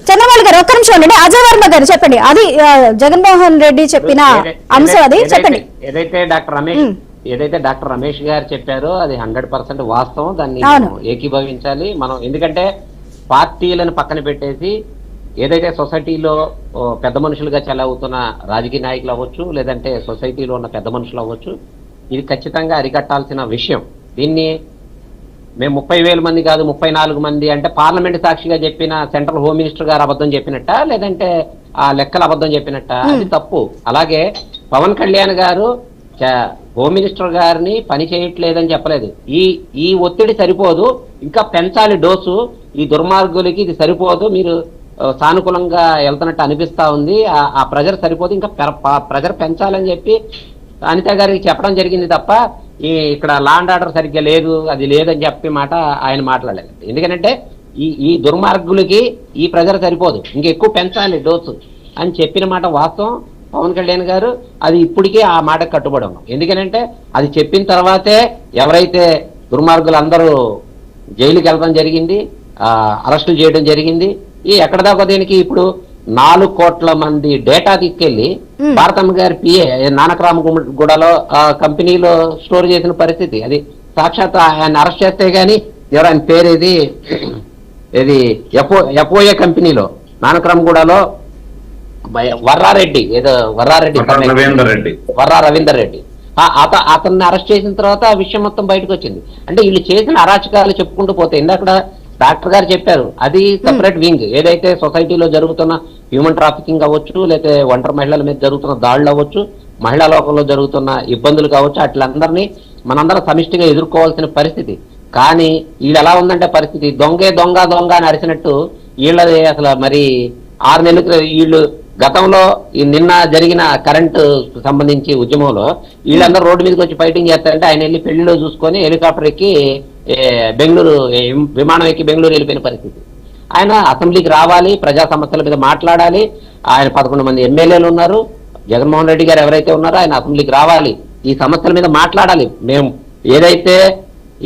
చంద్రబాబు గారు ఒక్క నిమిషం ఉండండి. అజయ్ వర్మ గారు చెప్పండి, అది జగన్మోహన్ రెడ్డి చెప్పిన అంశం, అది చెప్పండి. ఏదైతే డాక్టర్ రమేష్ గారు చెప్పారో అది 100% వాస్తవం. దాన్ని ఏకీభవించాలి మనం. ఎందుకంటే పార్టీలను పక్కన పెట్టేసి ఏదైతే సొసైటీలో పెద్ద మనుషులుగా చెలవుతున్న రాజకీయ నాయకులు అవ్వచ్చు, లేదంటే సొసైటీలో ఉన్న పెద్ద మనుషులు అవ్వచ్చు, ఇది ఖచ్చితంగా అరికట్టాల్సిన విషయం. దీన్ని మేము 30,000 మంది కాదు 34 మంది అంటే పార్లమెంట్ సాక్షిగా చెప్పిన సెంట్రల్ హోమ్ మినిస్టర్ గారు అబద్ధం చెప్పినట్ట, లేదంటే ఆ లెక్కలు అబద్ధం చెప్పినట్ట, అది తప్పు. అలాగే పవన్ కళ్యాణ్ గారు హోమ్ మినిస్టర్ గారిని పని చేయట్లేదని చెప్పలేదు. ఈ ఒత్తిడి సరిపోదు, ఇంకా పెంచాలి డోసు, ఈ దుర్మార్గులకి ఇది సరిపోదు, మీరు సానుకూలంగా వెళ్తున్నట్టు అనిపిస్తా ఉంది, ఆ ప్రెజర్ సరిపోదు, ఇంకా ప్రెజర్ పెంచాలని చెప్పి అనిత గారికి చెప్పడం జరిగింది తప్ప ఇక్కడ లా అండ్ ఆర్డర్ సరిగ్గా లేదు, అది లేదని చెప్పి మాట ఆయన మాట్లాడలేదు. ఎందుకంటే ఈ దుర్మార్గులకి ఈ ప్రెజర్ సరిపోదు, ఇంకెక్కువ పెంచాలి డోసు అని చెప్పిన మాట వాస్తవం. పవన్ కళ్యాణ్ గారు అది ఇప్పటికే ఆ మాట కట్టుబడి ఉన్నాం. ఎందుకంటే అది చెప్పిన తర్వాతే ఎవరైతే దుర్మార్గులు అందరూ జైలుకి వెళ్ళడం జరిగింది, అరెస్టులు చేయడం జరిగింది. ఎక్కడ దాకా దీనికి ఇప్పుడు 4 కోట్ల మంది డేటా తీసుకెళ్లి భారతమ్మ గారి పిఏ నానక్రామగూడలో కంపెనీలో స్టోర్ చేసిన పరిస్థితి. అది సాక్షాత్ ఆయన అరెస్ట్ చేస్తే గానీ ఆయన పేరు ఇది ఎఫ్ఓఏ కంపెనీలో నానక్రామగూడలో వర్రా రవీందర్ రెడ్డి అతన్ని అరెస్ట్ చేసిన తర్వాత ఆ విషయం మొత్తం బయటకు వచ్చింది. అంటే వీళ్ళు చేసిన అరాచకాలు చెప్పుకుంటూ పోతే ఇందాక డాక్టర్ గారు చెప్పారు, అది సెపరేట్ వింగ్. ఏదైతే సొసైటీలో జరుగుతున్న హ్యూమన్ ట్రాఫికింగ్ అవ్వచ్చు, లేకపోతే ఒంటరి మహిళల మీద జరుగుతున్న దాడులు అవ్వచ్చు, మహిళా లోకంలో జరుగుతున్న ఇబ్బందులు కావచ్చు, అట్లందరినీ మనందరం సమిష్టిగా ఎదుర్కోవాల్సిన పరిస్థితి. కానీ వీళ్ళు ఎలా ఉందంటే పరిస్థితి, దొంగ అని అరిచినట్టు వీళ్ళది అసలు మరి 6 నెలలకు వీళ్ళు గతంలో నిన్న జరిగిన కరెంటు సంబంధించి ఉద్యమంలో వీళ్ళందరూ రోడ్డు మీదకి వచ్చి ఫైటింగ్ చేస్తారంటే ఆయన వెళ్ళి పెళ్లిలో చూసుకొని హెలికాప్టర్ ఎక్కి బెంగళూరు విమానం ఎక్కి బెంగళూరు వెళ్ళిపోయిన పరిస్థితి. ఆయన అసెంబ్లీకి రావాలి, ప్రజా సమస్యల మీద మాట్లాడాలి. ఆయన 11 మంది ఎమ్మెల్యేలు ఉన్నారు, జగన్మోహన్ రెడ్డి గారు ఎవరైతే ఉన్నారో ఆయన అసెంబ్లీకి రావాలి, ఈ సమస్యల మీద మాట్లాడాలి. మేము ఏదైతే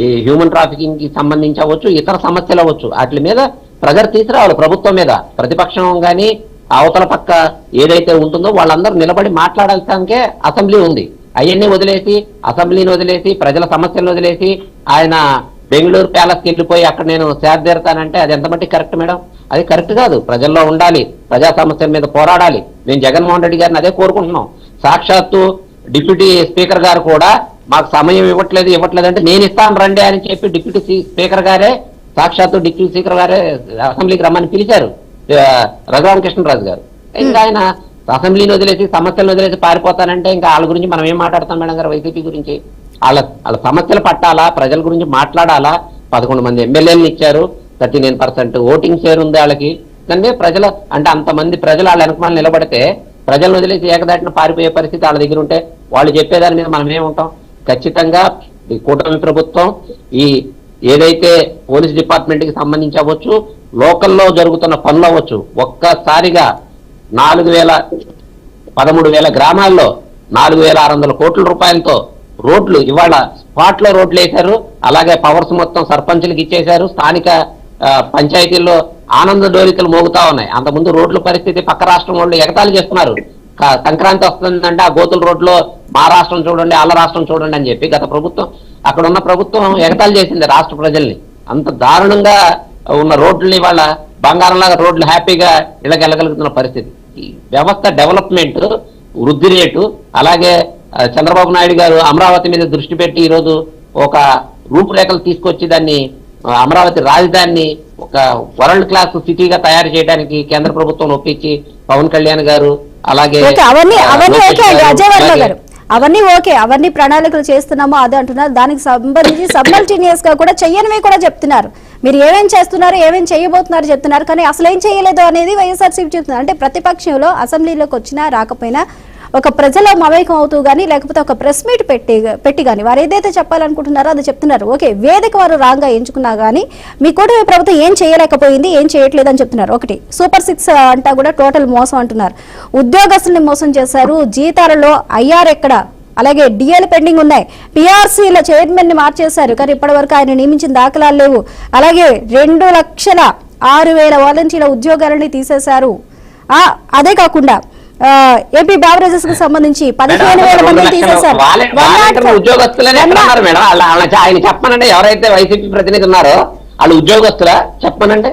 ఈ హ్యూమన్ ట్రాఫికింగ్ కి సంబంధించి అవ్వచ్చు, ఇతర సమస్యలు అవ్వచ్చు, వాటి మీద ప్రెజర్ తీసుకురావాలి ప్రభుత్వం మీద. ప్రతిపక్షం కానీ అవతల పక్క ఏదైతే ఉంటుందో వాళ్ళందరూ నిలబడి మాట్లాడాల్సానికే అసెంబ్లీ ఉంది. అవన్నీ వదిలేసి, అసెంబ్లీని వదిలేసి, ప్రజల సమస్యలను వదిలేసి ఆయన బెంగళూరు ప్యాలెస్కి వెళ్ళిపోయి అక్కడ నేను సేద తీరుతానంటే అది ఎంత మట్టి కరెక్ట్ మేడం? అది కరెక్ట్ కాదు. ప్రజల్లో ఉండాలి, ప్రజా సమస్యల మీద పోరాడాలి. మేము జగన్మోహన్ రెడ్డి గారిని అదే కోరుకుంటున్నాం. సాక్షాత్తు డిప్యూటీ స్పీకర్ గారు కూడా మాకు సమయం ఇవ్వట్లేదు అంటే నేను ఇస్తాను రండి అని చెప్పి డిప్యూటీ స్పీకర్ గారే, సాక్షాత్తు డిప్యూటీ స్పీకర్ గారే అసెంబ్లీకి రమ్మని పిలిచారు రఘురామకృష్ణరాజు గారు. ఇంకా ఆయన అసెంబ్లీని వదిలేసి సమస్యలను వదిలేసి పారిపోతానంటే ఇంకా వాళ్ళ గురించి మనం ఏం మాట్లాడతాం మేడం గారు? వైసీపీ గురించి వాళ్ళ సమస్యలు పట్టాలా, ప్రజల గురించి మాట్లాడాలా. 11 మంది ఎమ్మెల్యేలను ఇచ్చారు, 39% ఓటింగ్ షేర్ ఉంది వాళ్ళకి. కానీ ప్రజల అంటే అంతమంది ప్రజలు వాళ్ళ వెనకమాల నిలబడితే ప్రజలను వదిలేసి ఏకదాటిన పారిపోయే పరిస్థితి వాళ్ళ దగ్గర ఉంటే వాళ్ళు చెప్పేదాని మీద మనం ఏముంటాం? ఖచ్చితంగా ఈ కూటమి ప్రభుత్వం ఈ ఏదైతే పోలీస్ డిపార్ట్మెంట్ కి సంబంధించి అవ్వచ్చు, లోకల్లో జరుగుతున్న పనులు అవ్వచ్చు, ఒక్కసారిగా 13,000 గ్రామాల్లో 4,600 కోట్ల రూపాయలతో రోడ్లు ఇవాళ స్పాట్ లో రోడ్లు వేశారు. అలాగే పవర్స్ మొత్తం సర్పంచులకు ఇచ్చేశారు. స్థానిక పంచాయతీల్లో ఆనంద డోలికలు మోగుతా ఉన్నాయి. అంతకుముందు రోడ్ల పరిస్థితి పక్క రాష్ట్రం వాళ్ళు ఎగతాళి చేస్తున్నారు. సంక్రాంతి వస్తుందంటే ఆ గోతుల రోడ్లో మా రాష్ట్రం చూడండి, వాళ్ళ రాష్ట్రం చూడండి అని చెప్పి గత ప్రభుత్వం, అక్కడ ఉన్న ప్రభుత్వం ఎగతాళి చేసింది రాష్ట్ర ప్రజల్ని. అంత దారుణంగా ఉన్న రోడ్లని వాళ్ళ బంగారంలాగా రోడ్లు హ్యాపీగా ఇళ్ళకెళ్ళగలుగుతున్న పరిస్థితి. ఈ వ్యవస్థ డెవలప్మెంట్, వృద్ధి రేటు, అలాగే చంద్రబాబు నాయుడు గారు అమరావతి మీద దృష్టి పెట్టి ఈరోజు ఒక రూపురేఖలు తీసుకొచ్చి దాన్ని అమరావతి రాజధానిని ఒక వరల్డ్ క్లాస్ సిటీగా తయారు చేయడానికి కేంద్ర ప్రభుత్వం ఒప్పించి పవన్ కళ్యాణ్ గారు అలాగే అవన్నీ ఓకే, అవన్నీ ప్రణాళికలు చేస్తున్నాము అదే అంటున్నారు. దానికి సంబంధించి సబ్మల్టేనియస్ గా కూడా చెయ్యనివి కూడా చెప్తున్నారు. మీరు ఏమేం చేస్తున్నారు, ఏమేం చేయబోతున్నారు చెప్తున్నారు, కానీ అసలు ఏం చేయలేదు అనేది వైఎస్ఆర్సీపీ చెప్తున్నారు. అంటే ప్రతిపక్షంలో అసెంబ్లీలోకి వచ్చినా రాకపోయినా ఒక ప్రజల మమేకం అవుతూ కానీ లేకపోతే ఒక ప్రెస్ మీట్ పెట్టి కానీ వారు ఏదైతే చెప్పాలనుకుంటున్నారో అది చెప్తున్నారు. ఓకే, వేదిక వారు రాంగ్ గా ఎంచుకున్నా కానీ మీ కూటమి ప్రభుత్వం ఏం చేయలేకపోయింది, ఏం చేయట్లేదు అని చెప్తున్నారు. ఒకటి సూపర్ 6 అంటా కూడా టోటల్ మోసం అంటున్నారు. ఉద్యోగస్తుల్ని మోసం చేశారు, జీతాలలో ఐఆర్ ఎక్కడ, అలాగే డిఎల్ పెండింగ్ ఉన్నాయి, పిఆర్సీల చైర్మన్ ని మార్చేశారు కానీ ఇప్పటి వరకు ఆయన నియమించిన దాఖలాలు లేవు. అలాగే 2 లక్షల 6,000 వాలంటీర్ల ఉద్యోగాలని తీసేశారు. అదే కాకుండా ఏపీ బ్యావరేజెస్ కు సంబంధించి 15,000 మందిని తీసేశారు. ఉద్యోగస్తులనే ఎక్కడున్నారు మేడం? ఆయన చెప్పనండి, ఎవరైతే వైసీపీ ప్రతినిధి ఉన్నారో వాళ్ళు ఉద్యోగస్తులా చెప్పనండి.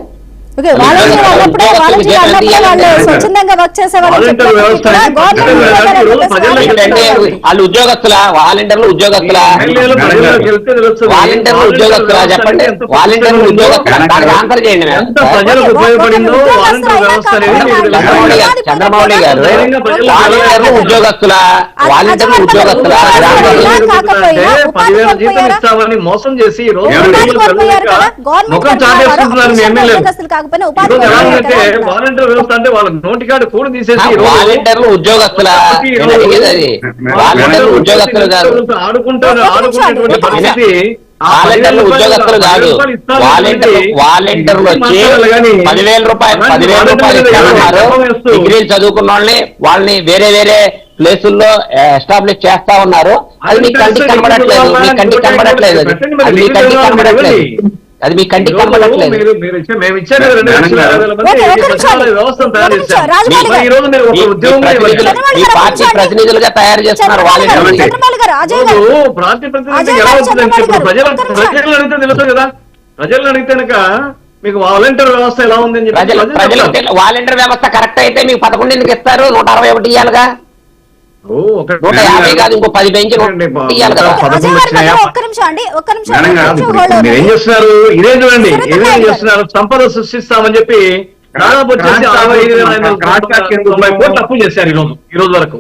స్వచ్ఛందంగా వర్క్ చేసే వాళ్ళు ఉద్యోగస్తులా, వాలంటీర్లు ఉద్యోగస్తులా, వాలంటీర్లు ఉద్యోగస్తులా చెప్పండి. వాలంటీర్లు ఉద్యోగస్తులా దానికి ఆన్సర్ చేయండి మేడం. చంద్రమౌళి గారు వాలంటీర్లు ఉద్యోగస్తులా, వాలంటీర్లు ఉద్యోగస్తులా మోసం చేసి ముఖం చాటేసుకుంటున్నారు మీ ఎమ్మెల్యేలు. వాలంటీర్ వ్యవస్థ అంటే వాళ్ళ నోటి కార్డు కూడా తీసేసి వాలంటీర్లు ఉద్యోగస్తులా, వాలంటీర్లు ఉద్యోగస్తులు కాదు, ఆడుకుంటున్నటువంటి పరిస్థితి. వాలంటీర్లు ఉద్యోగస్తులు కాదు, వాలంటీర్లు వచ్చి 10,000 రూపాయలు ఇస్తామన్నారు. డిగ్రీలు చదువుకున్న వాళ్ళని వేరే ప్లేసుల్లో ఎస్టాబ్లిష్ చేస్తా ఉన్నారు. అది మీ కంటికి కనబడట్లేదు, మీ కంటికి కనబడట్లేదు, అది మీ కంటికి కనబడట్లేదు, అది మీ కంటికి కనబడట్లేదు. ఈ పార్టీ ప్రతినిధులుగా తయారు చేస్తున్నారు వాలంటీర్లు. ప్రజలను అడిగితే కనుక మీకు వాలంటీర్ వ్యవస్థ ఎలా ఉందని ప్రజలు వాలంటీర్ వ్యవస్థ కరెక్ట్ అయితే మీకు 11 ఎందుకు ఇస్తారు? 161 ఇయ్యాలిగా, 150 కాదు, ఇంకో 10 పెంచి ఇయ్యాలి కదా. ఏం చేస్తున్నారు? ఇదే చూడండి, ఏమేం చేస్తున్నారు? సంపద సృష్టిస్తామని చెప్పి దాదాపు వచ్చేసి 65,000 కోట్లు అప్పు చేశారు ఈ రోజు వరకు.